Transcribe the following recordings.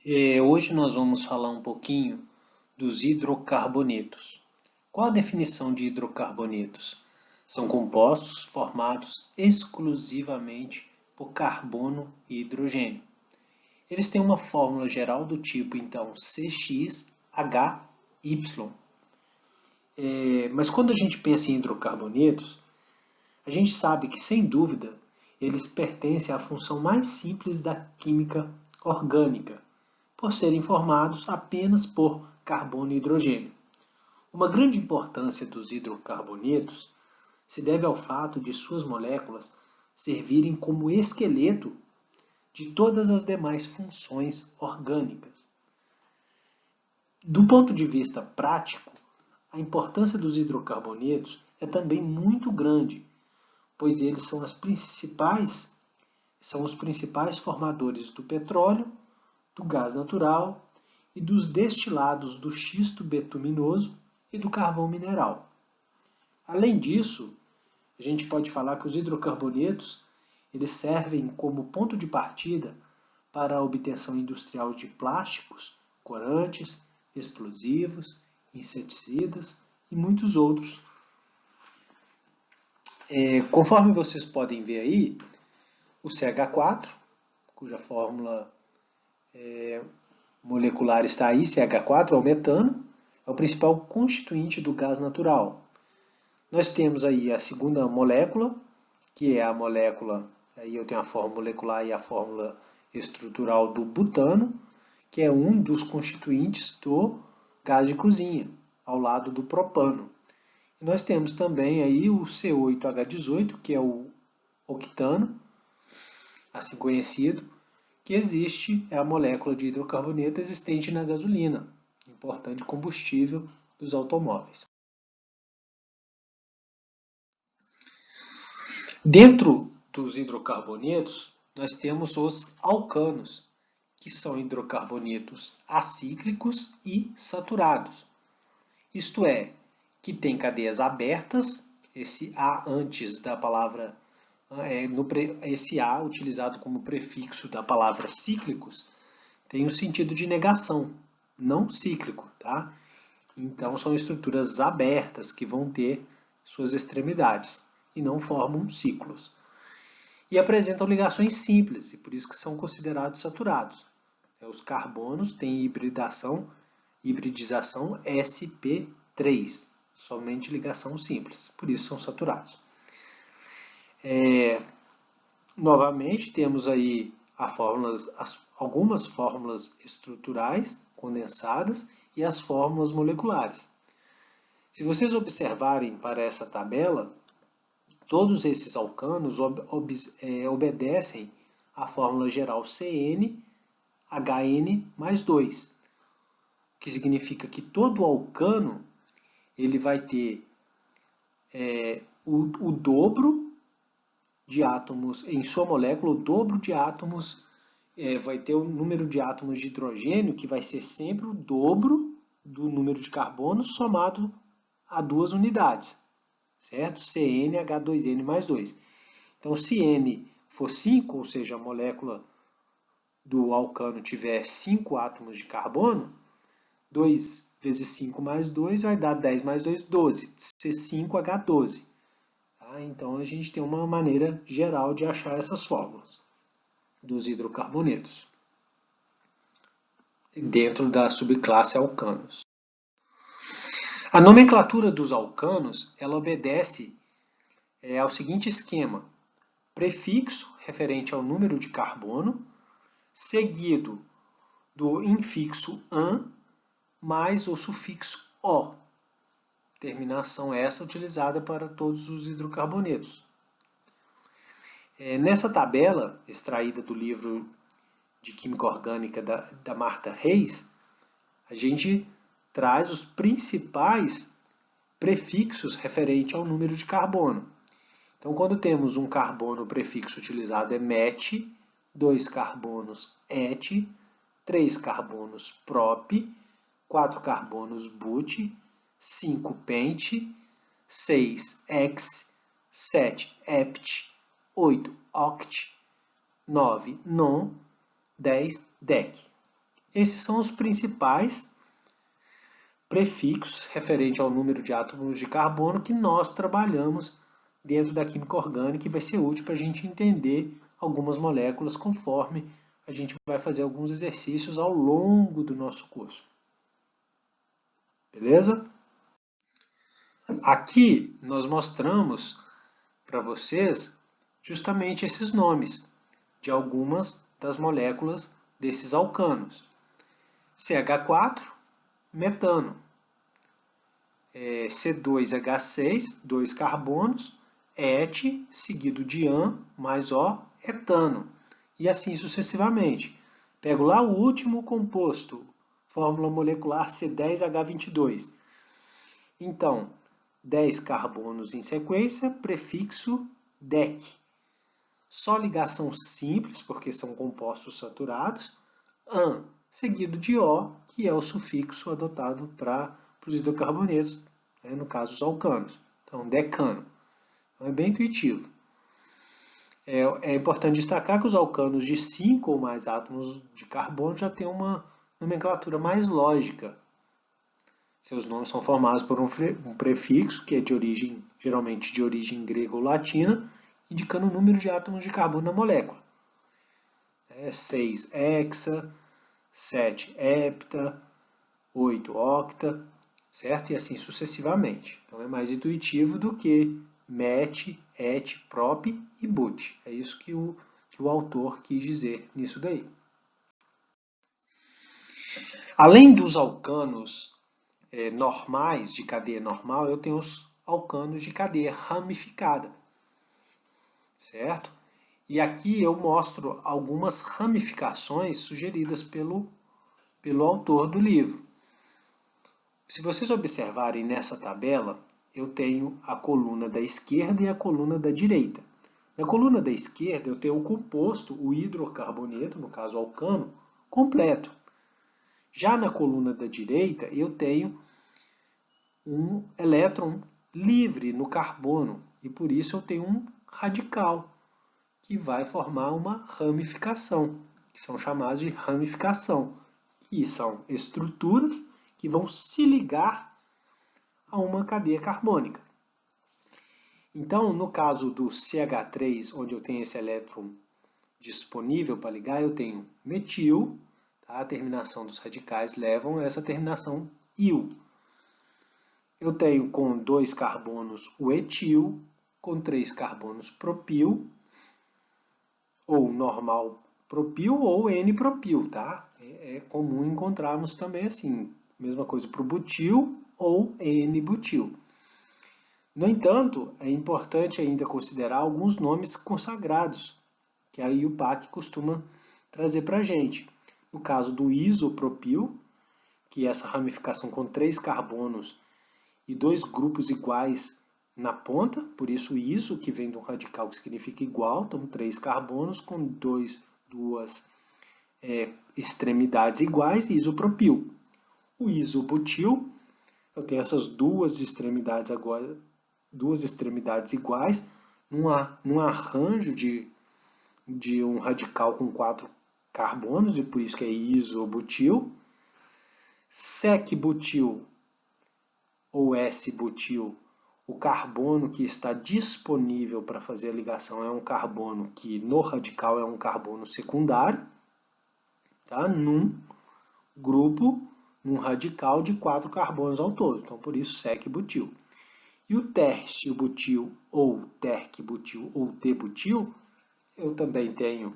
Hoje nós vamos falar um pouquinho dos hidrocarbonetos. Qual a definição de hidrocarbonetos? São compostos formados exclusivamente por carbono e hidrogênio. Eles têm uma fórmula geral do tipo, então, CXHY. Mas quando a gente pensa em hidrocarbonetos, a gente sabe que, sem dúvida, eles pertencem à função mais simples da química orgânica, por serem formados apenas por carbono e hidrogênio. Uma grande importância dos hidrocarbonetos se deve ao fato de suas moléculas servirem como esqueleto de todas as demais funções orgânicas. Do ponto de vista prático, a importância dos hidrocarbonetos é também muito grande, pois eles são os principais formadores do petróleo, do gás natural e dos destilados do xisto betuminoso e do carvão mineral. Além disso, a gente pode falar que os hidrocarbonetos eles servem como ponto de partida para a obtenção industrial de plásticos, corantes, explosivos, inseticidas e muitos outros. Conforme vocês podem ver aí, o CH4, cuja fórmula molecular está aí, CH4 é o metano, é o principal constituinte do gás natural. Nós temos aí a segunda molécula, que é a molécula, aí eu tenho a fórmula molecular e a fórmula estrutural do butano, que é um dos constituintes do gás de cozinha, ao lado do propano. E nós temos também aí o C8H18, que é o octano, assim conhecido, que é a molécula de hidrocarboneto existente na gasolina, importante combustível dos automóveis. Dentro dos hidrocarbonetos, nós temos os alcanos, que são hidrocarbonetos acíclicos e saturados. Isto é, que tem cadeias abertas, esse A antes da palavra, esse A utilizado como prefixo da palavra cíclicos, tem o sentido de negação, não cíclico, tá? Então são estruturas abertas que vão ter suas extremidades e não formam ciclos. E apresentam ligações simples, e por isso que são considerados saturados. Os carbonos têm hibridização sp3, somente ligação simples, por isso são saturados. Novamente, temos aí algumas fórmulas estruturais condensadas e as fórmulas moleculares. Se vocês observarem para essa tabela, todos esses alcanos obedecem à fórmula geral CnHn mais 2, que significa que todo alcano ele vai ter o dobro de átomos em sua molécula, o dobro de átomos, vai ter o número de átomos de hidrogênio que vai ser sempre o dobro do número de carbono somado a duas unidades, certo? CnH2n mais 2. Então, se N for 5, ou seja, a molécula do alcano tiver 5 átomos de carbono, 2 vezes 5 mais 2 vai dar 10 mais 2, 12, C5H12. Então, a gente tem uma maneira geral de achar essas fórmulas dos hidrocarbonetos dentro da subclasse alcanos. A nomenclatura dos alcanos ela obedece ao seguinte esquema: prefixo referente ao número de carbono, seguido do infixo -an mais o sufixo -o. Terminação essa utilizada para todos os hidrocarbonetos. Nessa tabela, extraída do livro de Química Orgânica da Martha Reis, a gente traz os principais prefixos referentes ao número de carbono. Então, quando temos um carbono, o prefixo utilizado é met, 2 carbonos et, 3 carbonos prop, 4 carbonos but, 5 pent, 6 hex, 7 hept, 8 oct, 9 non, 10 dec. Esses são os principais prefixos referentes ao número de átomos de carbono que nós trabalhamos dentro da química orgânica e vai ser útil para a gente entender algumas moléculas conforme a gente vai fazer alguns exercícios ao longo do nosso curso. Beleza? Aqui nós mostramos para vocês justamente esses nomes de algumas das moléculas desses alcanos. CH4, metano. C2H6, 2 carbonos, ET, seguido de AN, mais O, etano. E assim sucessivamente. Pego lá o último composto, fórmula molecular C10H22. Então, 10 carbonos em sequência, prefixo DEC. Só ligação simples, porque são compostos saturados, AN, seguido de O, que é o sufixo adotado para os hidrocarbonetos, no caso os alcanos. Então, decano. Então, é bem intuitivo. É importante destacar que os alcanos de 5 ou mais átomos de carbono já têm uma nomenclatura mais lógica. Seus nomes são formados por um prefixo, que é geralmente de origem grega ou latina, indicando o número de átomos de carbono na molécula. 6 hexa, 7 hepta, 8 octa, certo? E assim sucessivamente. Então é mais intuitivo do que met, et, prop e but. É isso que o autor quis dizer nisso daí. Além dos alcanos normais, de cadeia normal, eu tenho os alcanos de cadeia ramificada, certo? E aqui eu mostro algumas ramificações sugeridas pelo autor do livro. Se vocês observarem nessa tabela, eu tenho a coluna da esquerda e a coluna da direita. Na coluna da esquerda eu tenho o composto, o hidrocarboneto, no caso o alcano, completo. Já na coluna da direita eu tenho um elétron livre no carbono e por isso eu tenho um radical que vai formar uma ramificação, que são chamadas de ramificação, que são estruturas que vão se ligar a uma cadeia carbônica. Então, no caso do CH3, onde eu tenho esse elétron disponível para ligar, eu tenho metil, tá? A terminação dos radicais levam a essa terminação il. Eu tenho com 2 carbonos o etil, com 3 carbonos propil, ou normal propil ou N-propil, tá? É comum encontrarmos também assim, mesma coisa para o butil ou N-butil. No entanto, é importante ainda considerar alguns nomes consagrados, que a IUPAC costuma trazer para a gente. No caso do isopropil, que é essa ramificação com 3 carbonos e 2 grupos iguais na ponta, por isso iso, que vem de um radical que significa igual, então 3 carbonos com duas extremidades iguais, isopropil. O isobutil, eu tenho essas duas extremidades iguais, num arranjo de um radical com 4 carbonos, e por isso que é isobutil. Sec-butil ou S-butil, o carbono que está disponível para fazer a ligação é um carbono que no radical é um carbono secundário, tá? Num grupo, num radical de 4 carbonos ao todo. Então, por isso, sec-butil. E o tércio-butil, ou terc-butil, ou T-butil, eu também tenho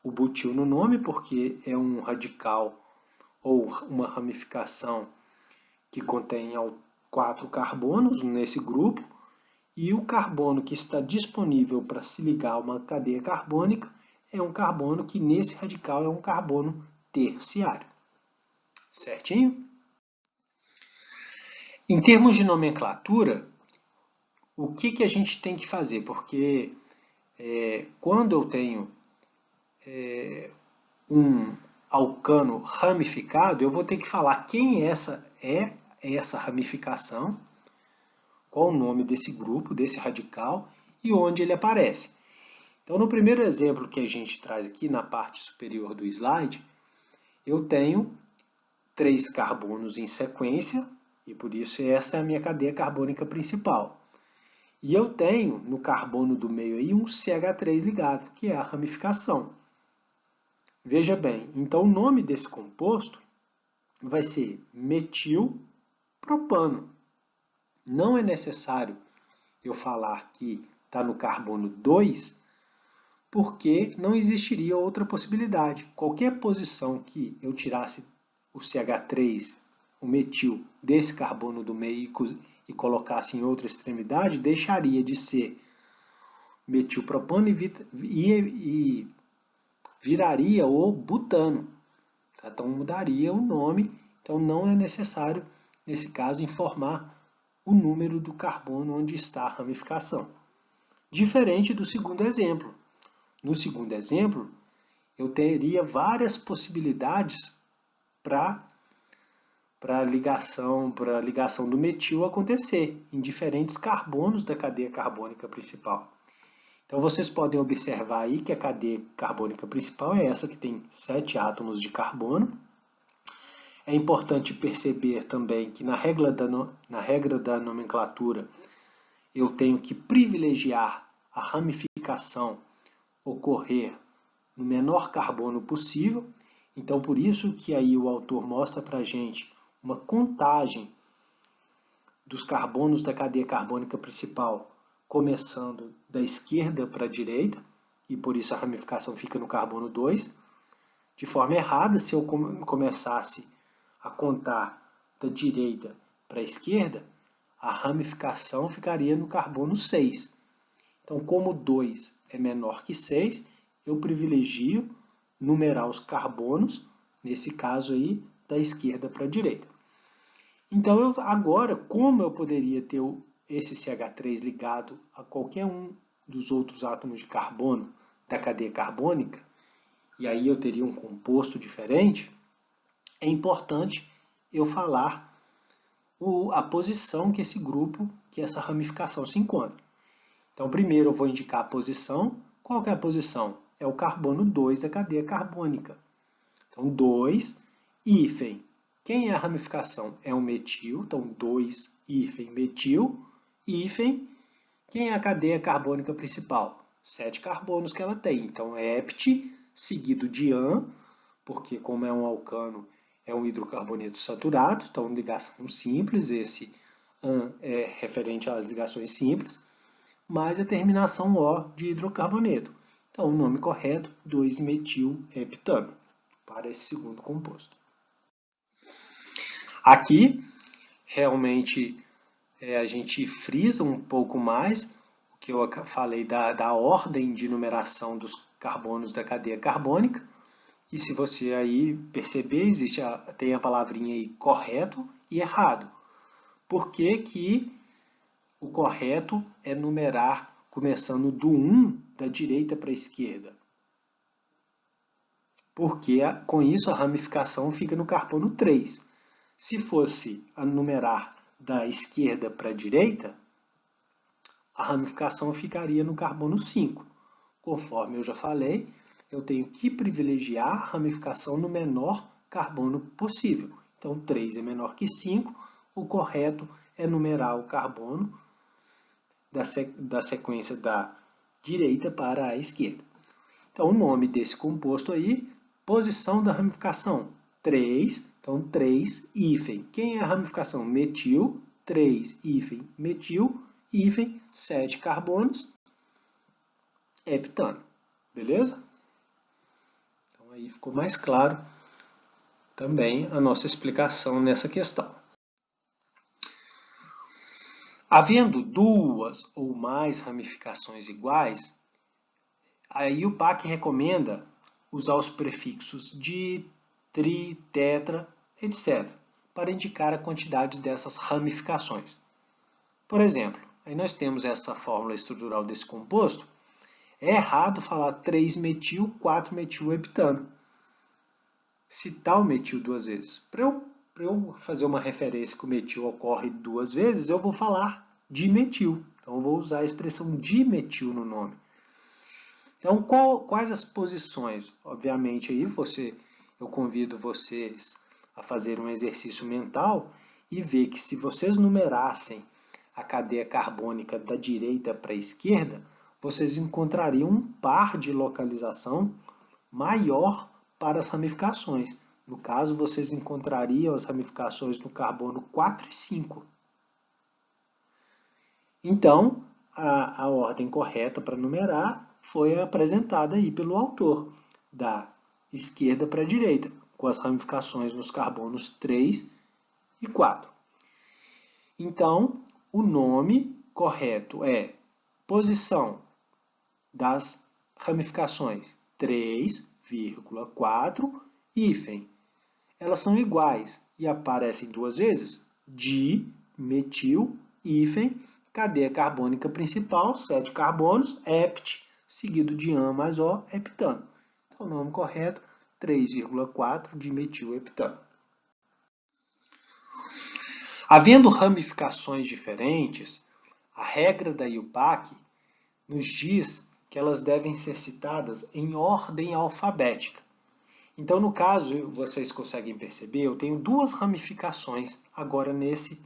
o butil no nome, porque é um radical ou uma ramificação que contém 4 carbonos nesse grupo, e o carbono que está disponível para se ligar a uma cadeia carbônica é um carbono que nesse radical é um carbono terciário. Certinho? Em termos de nomenclatura, o que a gente tem que fazer? Porque quando eu tenho um alcano ramificado, eu vou ter que falar quem é essa ramificação, qual o nome desse grupo, desse radical e onde ele aparece. Então, no primeiro exemplo que a gente traz aqui na parte superior do slide, eu tenho 3 carbonos em sequência, e por isso essa é a minha cadeia carbônica principal. E eu tenho no carbono do meio aí um CH3 ligado, que é a ramificação. Veja bem, então o nome desse composto vai ser metilpropano. Não é necessário eu falar que está no carbono 2, porque não existiria outra possibilidade. Qualquer posição que eu tirasse o CH3, o metil, desse carbono do meio e colocasse em outra extremidade, deixaria de ser metilpropano e viraria o butano. Então mudaria o nome, então não é necessário, nesse caso, informar o número do carbono onde está a ramificação. Diferente do segundo exemplo. No segundo exemplo, eu teria várias possibilidades para a ligação do metil acontecer em diferentes carbonos da cadeia carbônica principal. Então vocês podem observar aí que a cadeia carbônica principal é essa que tem 7 átomos de carbono. É importante perceber também que na regra da nomenclatura eu tenho que privilegiar a ramificação ocorrer no menor carbono possível. Então, por isso que aí o autor mostra para a gente uma contagem dos carbonos da cadeia carbônica principal, começando da esquerda para a direita, e por isso a ramificação fica no carbono 2. De forma errada, se eu começasse a contar da direita para a esquerda, a ramificação ficaria no carbono 6. Então, como 2 é menor que 6, eu privilegio numerar os carbonos, nesse caso aí, da esquerda para a direita. Então, agora, como eu poderia ter esse CH3 ligado a qualquer um dos outros átomos de carbono da cadeia carbônica, e aí eu teria um composto diferente, é importante eu falar a posição que esse grupo, que essa ramificação se encontra. Então, primeiro eu vou indicar a posição. Qual que é a posição? É o carbono 2 da cadeia carbônica. Então, 2, hífen. Quem é a ramificação? É um metil. Então, 2, hífen, metil, hífen. Quem é a cadeia carbônica principal? 7 carbonos que ela tem. Então, hept, seguido de an, porque como é um alcano, é um hidrocarboneto saturado. Então, ligação simples. Esse an é referente às ligações simples, mais a terminação O de hidrocarboneto. Então, o nome correto, 2-metil-heptano, para esse segundo composto. Aqui, realmente, a gente frisa um pouco mais o que eu falei da ordem de numeração dos carbonos da cadeia carbônica. E se você aí perceber, tem a palavrinha aí correto e errado. Por que que o correto é numerar começando do 1 da direita para a esquerda? Porque com isso a ramificação fica no carbono 3. Se fosse a numerar da esquerda para a direita, a ramificação ficaria no carbono 5. Conforme eu já falei, eu tenho que privilegiar a ramificação no menor carbono possível. Então, 3 é menor que 5, o correto é numerar o carbono da sequência da direita para a esquerda. Então, o nome desse composto aí, posição da ramificação, 3. Então, 3, hífen. Quem é a ramificação? Metil, 3, hífen, metil, hífen, 7 carbonos, heptano. Beleza? Então, aí ficou mais claro também a nossa explicação nessa questão. Havendo duas ou mais ramificações iguais, aí o PAC recomenda usar os prefixos di, tri, tetra, etc., para indicar a quantidade dessas ramificações. Por exemplo, aí nós temos essa fórmula estrutural desse composto. É errado falar 3-metil, 4-metil-heptano. Citar o metil duas vezes. Para eu fazer uma referência que o metil ocorre duas vezes, eu vou falar dimetil. Então, eu vou usar a expressão dimetil no nome. Então, quais as posições? Obviamente, aí eu convido vocês a fazer um exercício mental e ver que se vocês numerassem a cadeia carbônica da direita para a esquerda, vocês encontrariam um par de localização maior para as ramificações. No caso, vocês encontrariam as ramificações no carbono 4 e 5. Então, a ordem correta para numerar foi apresentada aí pelo autor, da esquerda para a direita, com as ramificações nos carbonos 3 e 4. Então, o nome correto é posição das ramificações 3,4 hífen. Elas são iguais e aparecem duas vezes, dimetil hífen, cadeia carbônica principal, 7 carbonos, hept, seguido de AN mais O, heptano. Então, o nome correto, 3,4 dimethilheptano. Havendo ramificações diferentes, a regra da IUPAC nos diz que elas devem ser citadas em ordem alfabética. Então, no caso, vocês conseguem perceber, eu tenho duas ramificações agora nesse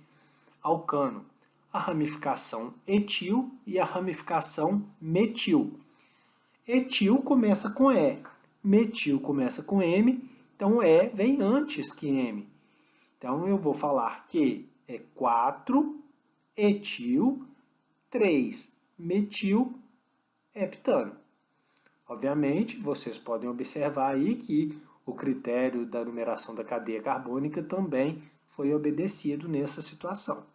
alcano. A ramificação etil e a ramificação metil. Etil começa com E, metil começa com M, então E vem antes que M. Então, eu vou falar que é 4 etil, 3 metil, heptano. Obviamente, vocês podem observar aí que o critério da numeração da cadeia carbônica também foi obedecido nessa situação.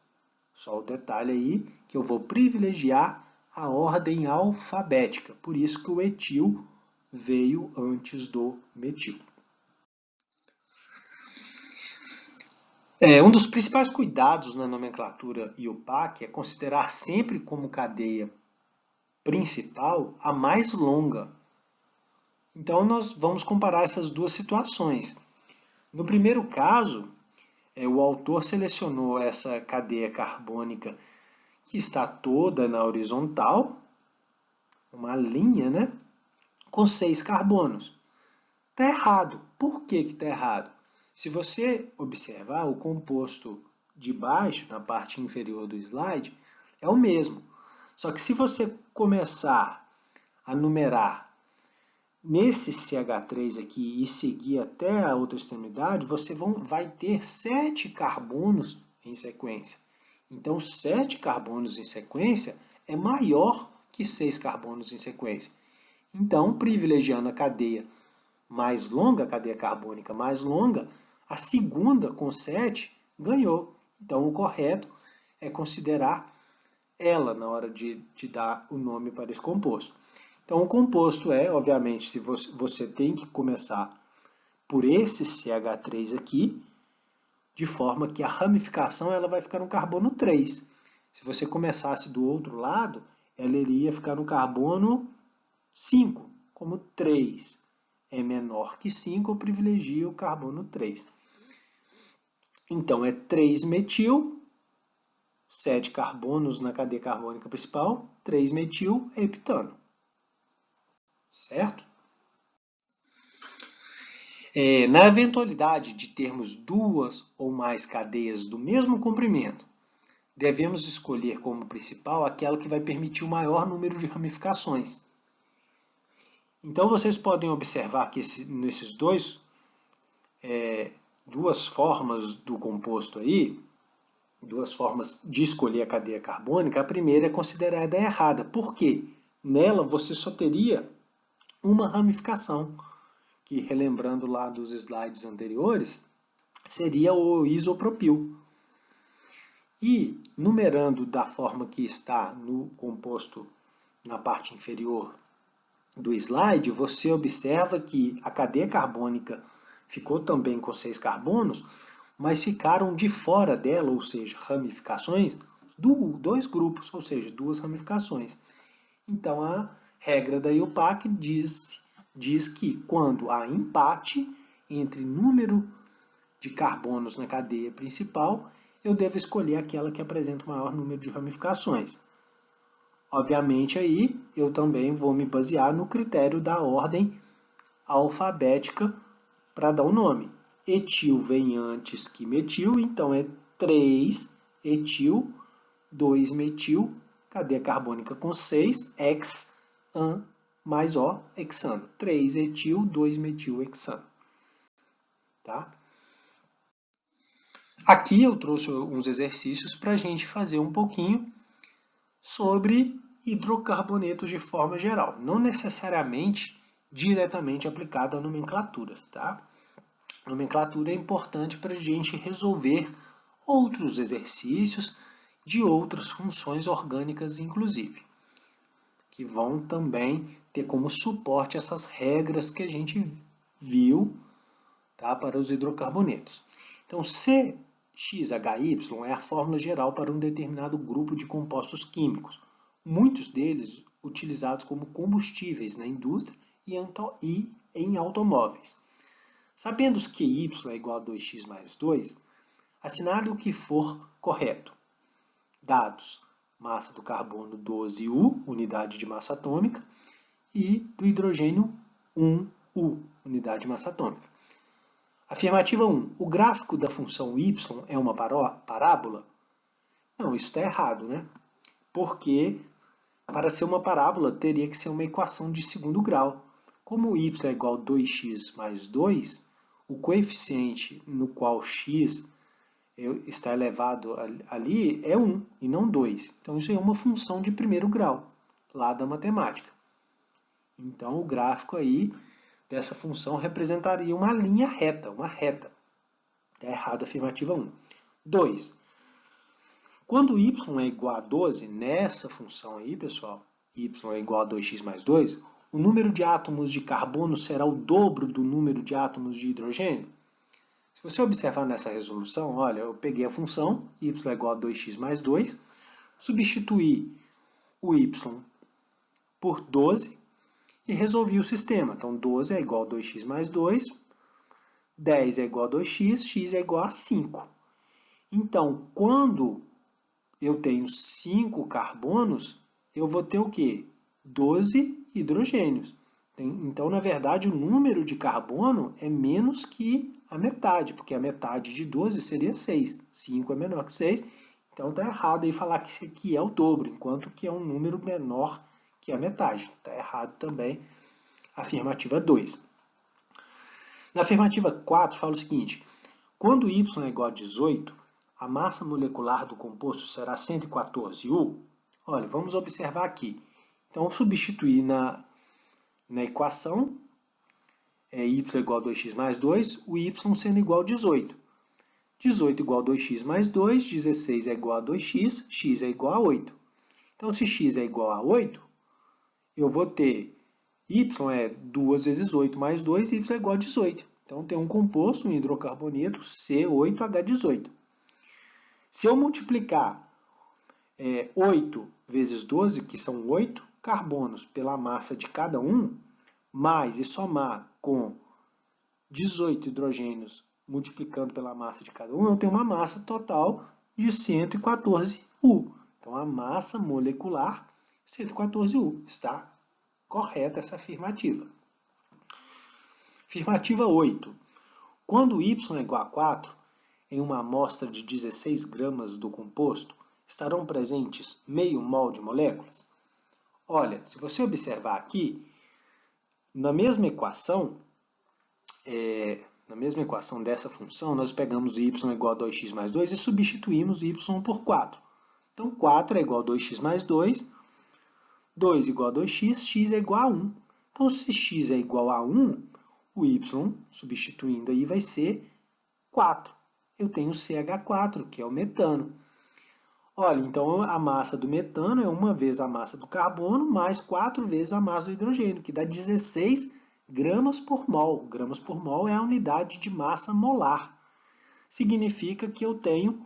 Só o detalhe aí que eu vou privilegiar a ordem alfabética, por isso que o etil veio antes do metil. Um dos principais cuidados na nomenclatura IUPAC é considerar sempre como cadeia principal a mais longa. Então, nós vamos comparar essas duas situações. No primeiro caso, o autor selecionou essa cadeia carbônica que está toda na horizontal, uma linha, né, com 6 carbonos. Está errado. Por que está errado? Se você observar, o composto de baixo, na parte inferior do slide, é o mesmo. Só que se você começar a numerar nesse CH3 aqui e seguir até a outra extremidade, você vai ter 7 carbonos em sequência. Então, 7 carbonos em sequência é maior que 6 carbonos em sequência. Então, privilegiando a cadeia mais longa, a cadeia carbônica mais longa, a segunda com 7 ganhou. Então, o correto é considerar ela na hora de dar o nome para esse composto. Então, o composto obviamente, se você tem que começar por esse CH3 aqui, de forma que a ramificação ela vai ficar no carbono 3. Se você começasse do outro lado, ela iria ficar no carbono 5, como 3 é menor que 5, eu privilegio o carbono 3. Então, é 3-metil, 7 carbonos na cadeia carbônica principal, 3-metil heptano. Certo? Na eventualidade de termos duas ou mais cadeias do mesmo comprimento, devemos escolher como principal aquela que vai permitir o maior número de ramificações. Então, vocês podem observar que nesses duas formas do composto aí, duas formas de escolher a cadeia carbônica, a primeira é considerada errada. Por quê? Nela você só teria uma ramificação, que, relembrando lá dos slides anteriores, seria o isopropil. E, numerando da forma que está no composto na parte inferior do slide, você observa que a cadeia carbônica ficou também com 6 carbonos, mas ficaram de fora dela, ou seja, ramificações, dois grupos, ou seja, duas ramificações. Então, a regra da IUPAC diz que quando há empate entre número de carbonos na cadeia principal, eu devo escolher aquela que apresenta o maior número de ramificações. Obviamente, aí eu também vou me basear no critério da ordem alfabética para dar o nome. Etil vem antes que metil, então é 3-etil, 2-metil, cadeia carbônica com 6, hex-an mais O, hexano. 3-etil, 2-metil, hexano. Tá? Aqui eu trouxe uns exercícios para a gente fazer um pouquinho sobre hidrocarbonetos de forma geral, não necessariamente diretamente aplicado a nomenclaturas. Tá? Nomenclatura é importante para a gente resolver outros exercícios de outras funções orgânicas, inclusive, que vão também ter como suporte essas regras que a gente viu, tá, para os hidrocarbonetos. Então, CXHY é a fórmula geral para um determinado grupo de compostos químicos, muitos deles utilizados como combustíveis na indústria e em automóveis. Sabendo que Y é igual a 2x mais 2, assinale o que for correto. Dados: massa do carbono 12U, unidade de massa atômica, e do hidrogênio 1U, unidade de massa atômica. Afirmativa 1. O gráfico da função y é uma parábola? Não, isso está errado, né? Porque para ser uma parábola teria que ser uma equação de segundo grau. Como y é igual a 2x mais 2, o coeficiente no qual x está elevado ali é 1 e não 2. Então isso é uma função de primeiro grau, lá da matemática. Então o gráfico aí dessa função representaria uma linha reta, uma reta. Está errado a afirmativa 1. 2. Quando y é igual a 12, nessa função aí, pessoal, y é igual a 2x mais 2, o número de átomos de carbono será o dobro do número de átomos de hidrogênio? Se você observar nessa resolução, olha, eu peguei a função y é igual a 2x mais 2, substituí o y por 12, e resolvi o sistema. Então, 12 é igual a 2x mais 2, 10 é igual a 2x, x é igual a 5. Então, quando eu tenho 5 carbonos, eu vou ter o quê? 12 hidrogênios. Então, na verdade, o número de carbono é menos que a metade, porque a metade de 12 seria 6. 5 é menor que 6, então está errado aí falar que isso aqui é o dobro, enquanto que é um número menor que a metade. Está errado também a afirmativa 2. Na afirmativa 4 fala o seguinte: quando y é igual a 18, a massa molecular do composto será 114U? Olha, vamos observar aqui. Então, eu substituir na equação y igual a 2x mais 2, o y sendo igual a 18. 18 igual a 2x mais 2, 16 é igual a 2x, x é igual a 8. Então, se x é igual a 8, eu vou ter y é 2 vezes 8 mais 2, y é igual a 18. Então, tem um composto, um hidrocarboneto, C8H18. Se eu multiplicar 8 vezes 12, que são 8 carbonos, pela massa de cada um, mais e somar com 18 hidrogênios multiplicando pela massa de cada um, eu tenho uma massa total de 114U. Então, a massa molecular, 114U. Está correta essa afirmativa. Afirmativa 8. Quando y é igual a 4, em uma amostra de 16 gramas do composto, estarão presentes meio mol de moléculas? Olha, se você observar aqui, na mesma equação dessa função, nós pegamos y igual a 2x mais 2 e substituímos y por 4. Então, 4 é igual a 2x mais 2, 2 igual a 2x, x é igual a 1. Então, se x é igual a 1, o y, substituindo aí, vai ser 4. Eu tenho CH4, que é o metano. Olha, então a massa do metano é 1 vez a massa do carbono, mais 4 vezes a massa do hidrogênio, que dá 16 gramas por mol. Gramas por mol é a unidade de massa molar. Significa que eu tenho,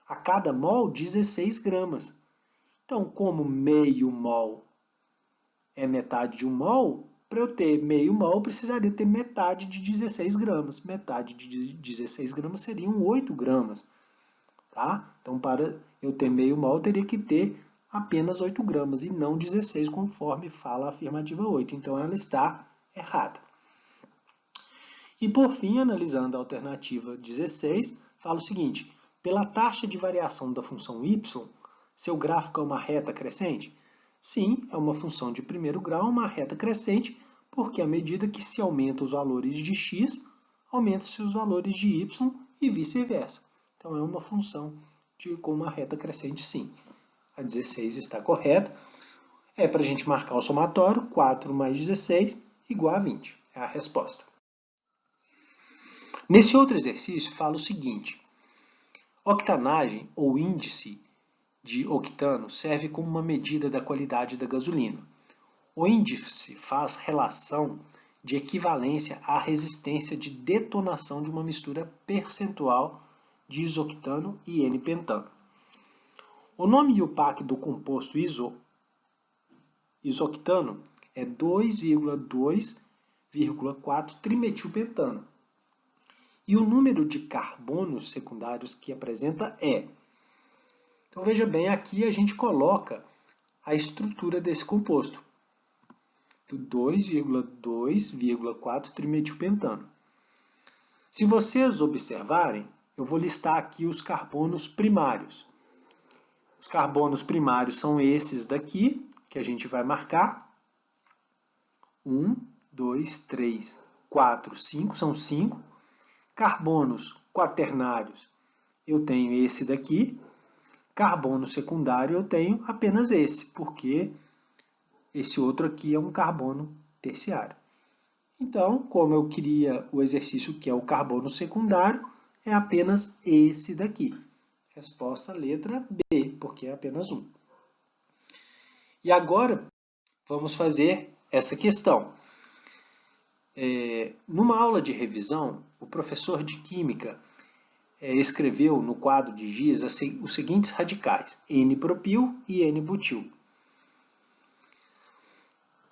a cada mol, 16 gramas. Então, como meio mol é metade de 1 mol, para eu ter meio mol, eu precisaria ter metade de 16 gramas. Metade de 16 gramas seriam 8 gramas. Tá? Então, para eu ter meio mol, eu teria que ter apenas 8 gramas, e não 16, conforme fala a afirmativa 8. Então, ela está errada. E por fim, analisando a alternativa 16, fala o seguinte: pela taxa de variação da função y, seu gráfico é uma reta crescente? Sim, é uma função de primeiro grau, uma reta crescente, porque à medida que se aumentam os valores de x, aumentam-se os valores de y e vice-versa. Então é uma função com uma reta crescente, sim. A 16 está correta. É para a gente marcar o somatório, 4 mais 16 igual a 20. É a resposta. Nesse outro exercício, fala o seguinte: octanagem, ou índice de octano, serve como uma medida da qualidade da gasolina. O índice faz relação de equivalência à resistência de detonação de uma mistura percentual de isoctano e N-pentano. O nome IUPAC do composto isoctano é 2,2,4 trimetilpentano. E o número de carbonos secundários que apresenta é. Então veja bem, aqui a gente coloca a estrutura desse composto. Do 2,2,4 trimetilpentano. Se vocês observarem, eu vou listar aqui os carbonos primários. Os carbonos primários são esses daqui, que a gente vai marcar. 1, 2, 3, 4, 5, são 5. Carbonos quaternários, eu tenho esse daqui. Carbono secundário, eu tenho apenas esse, porque esse outro aqui é um carbono terciário. Então, como eu queria o exercício que é o carbono secundário, é apenas esse daqui. Resposta letra B, porque é apenas um. E agora, vamos fazer essa questão. Numa aula de revisão, o professor de Química escreveu no quadro de giz os seguintes radicais, N-propil e N-butil.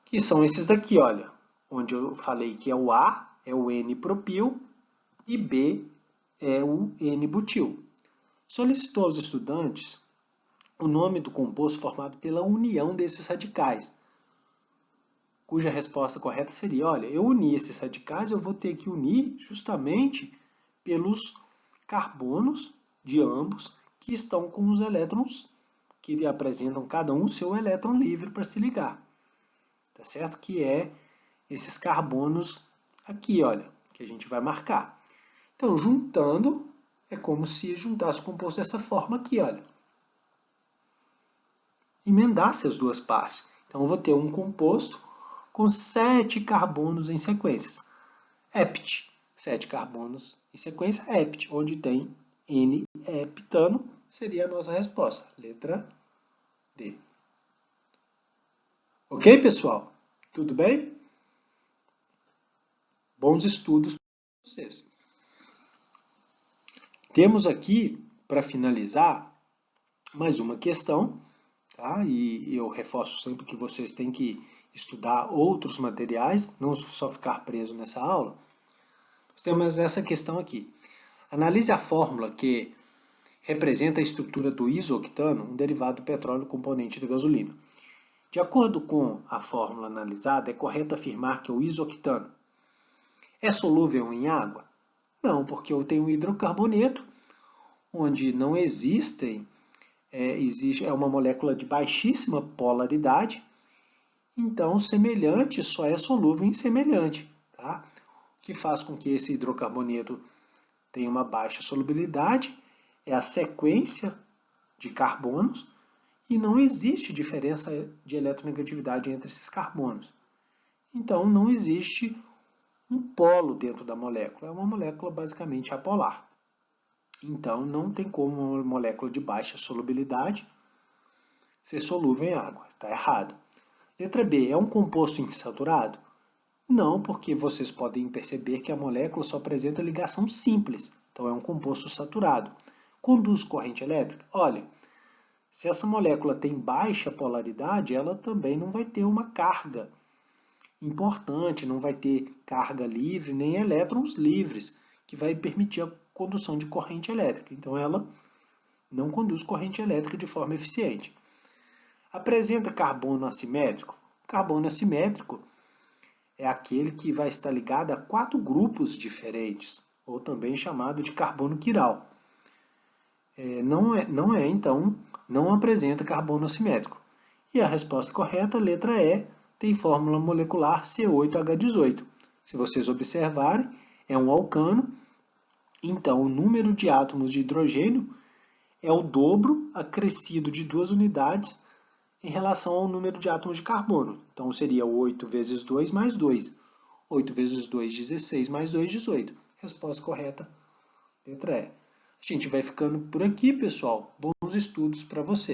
Que são esses daqui, olha, onde eu falei que é o A, é o N-propil, e B é o N-butil. Solicitou aos estudantes o nome do composto formado pela união desses radicais, cuja resposta correta seria, olha, eu uni esses radicais, eu vou ter que unir justamente pelos carbonos de ambos que estão com os elétrons, que apresentam cada um seu elétron livre para se ligar. Tá certo? Que é esses carbonos aqui, olha, que a gente vai marcar. Então, juntando, é como se juntasse o composto dessa forma aqui, olha. Emendasse as duas partes. Então, eu vou ter um composto com 7 carbonos em sequências. Hept, 7 carbonos em sequência, hept, onde tem N-heptano, seria a nossa resposta. Letra D. Ok, pessoal? Tudo bem? Bons estudos para vocês. Temos aqui, para finalizar, mais uma questão, tá? E eu reforço sempre que vocês têm que estudar outros materiais, não só ficar preso nessa aula. Temos essa questão aqui. Analise a fórmula que representa a estrutura do isoctano, um derivado do petróleo componente da gasolina. De acordo com a fórmula analisada, é correto afirmar que o isoctano é solúvel em água? Não, porque eu tenho um hidrocarboneto, onde não existe uma molécula de baixíssima polaridade, então semelhante só é solúvel em semelhante. Tá? O que faz com que esse hidrocarboneto tenha uma baixa solubilidade é a sequência de carbonos, e não existe diferença de eletronegatividade entre esses carbonos. Então, não existe um polo dentro da molécula. É uma molécula basicamente apolar. Então, não tem como uma molécula de baixa solubilidade ser solúvel em água. Está errado. Letra B. É um composto insaturado? Não, porque vocês podem perceber que a molécula só apresenta ligação simples. Então, é um composto saturado. Conduz corrente elétrica? Olha, se essa molécula tem baixa polaridade, ela também não vai ter uma carga importante, não vai ter carga livre, nem elétrons livres, que vai permitir a condução de corrente elétrica. Então, ela não conduz corrente elétrica de forma eficiente. Apresenta carbono assimétrico? Carbono assimétrico é aquele que vai estar ligado a 4 grupos diferentes, ou também chamado de carbono quiral. Então, não apresenta carbono assimétrico. E a resposta correta, letra E, tem fórmula molecular C8H18. Se vocês observarem, é um alcano, então o número de átomos de hidrogênio é o dobro acrescido de 2 unidades em relação ao número de átomos de carbono. Então seria 8 vezes 2 mais 2. 8 vezes 2, 16, mais 2, 18. Resposta correta, letra E. A gente vai ficando por aqui, pessoal. Bons estudos para você.